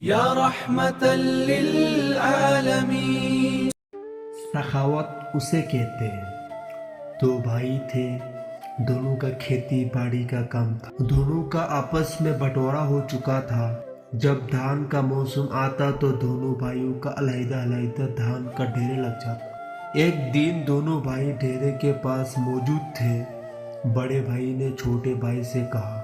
یا رحمت للعالمین۔ سخاوت اسے کہتے ہیں۔ دو بھائی تھے، دونوں کا کھیتی باڑی کا کام تھا، دونوں کا آپس میں بٹوارا ہو چکا تھا۔ جب دھان کا موسم آتا تو دونوں بھائیوں کا علیحدہ علیحدہ دھان کا ڈھیر لگ جاتا۔ ایک دن دونوں بھائی ڈھیرے کے پاس موجود تھے۔ بڑے بھائی نے چھوٹے بھائی سے کہا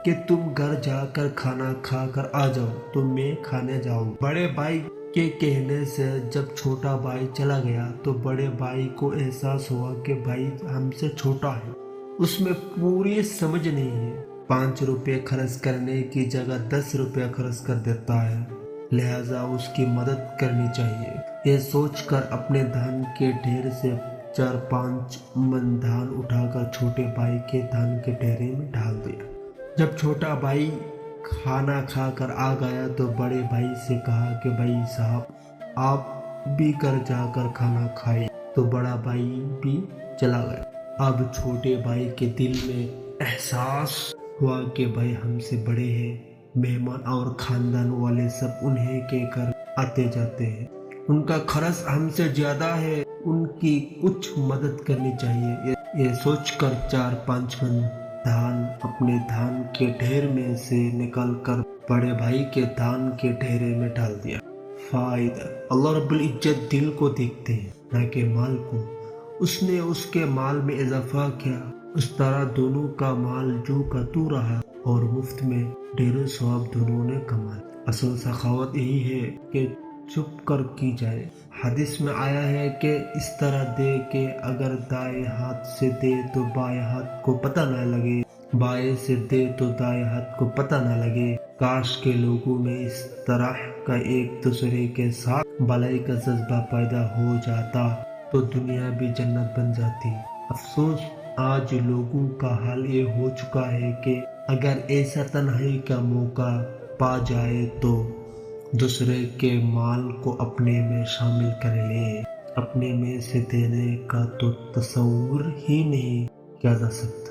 کہ تم گھر جا کر کھانا کھا کر آ جاؤ تو میں کھانے جاؤں۔ بڑے بھائی کے کہنے سے جب چھوٹا بھائی چلا گیا تو بڑے بھائی کو احساس ہوا کہ بھائی ہم سے چھوٹا ہے، اس میں پوری سمجھ نہیں ہے، 5 روپے خرچ کرنے کی جگہ 10 روپے خرچ کر دیتا ہے، لہٰذا اس کی مدد کرنی چاہیے۔ یہ سوچ کر اپنے دھان کے ڈھیر سے 4-5 من دھان اٹھا کر چھوٹے بھائی کے دھان کے ڈھیرے میں ڈال دیا۔ جب چھوٹا بھائی کھانا کھا کر آ گیا تو بڑے بھائی سے کہا کہ بھائی صاحب آپ بھی گھر جا کر کھانا کھائیں۔ تو بڑا بھائی بھی چلا گیا۔ اب چھوٹے بھائی کے دل میں احساس ہوا کہ بھائی ہم سے بڑے ہیں، مہمان اور خاندان والے سب انہیں کے گھر آتے جاتے ہیں، ان کا خرچ ہم سے زیادہ ہے، ان کی کچھ مدد کرنی چاہیے۔ یہ سوچ کر 4-5 من دھان اپنے دھان کے ڈھیر میں سے نکال کر بڑے بھائی کے دھان کے ڈھیرے میں ڈال دیا۔ فائدہ: اللہ رب العزت دل کو دیکھتے ہیں نہ کہ مال کو۔ اس نے اس کے مال میں اضافہ کیا، اس طرح دونوں کا مال جو کا تو رہا اور مفت میں ڈھیروں ثواب دونوں نے کمایا۔ اصل سخاوت یہی ہے کہ چھپ کر کی جائے۔ حدیث میں آیا ہے کہ اس طرح دے کہ اگر دائیں ہاتھ سے دے تو بائیں ہاتھ کو پتہ نہ لگے، بائیں سے دے تو دائیں ہاتھ کو پتہ نہ لگے۔ کاش کے لوگوں میں اس طرح کا ایک دوسرے کے ساتھ بھلائی کا جذبہ پیدا ہو جاتا تو دنیا بھی جنت بن جاتی۔ افسوس آج لوگوں کا حال یہ ہو چکا ہے کہ اگر ایسا تنہائی کا موقع پا جائے تو دوسرے کے مال کو اپنے میں شامل کر لے۔ اپنے میں سے دینے کا تو تصور ہی نہیں کیا جا سکتا۔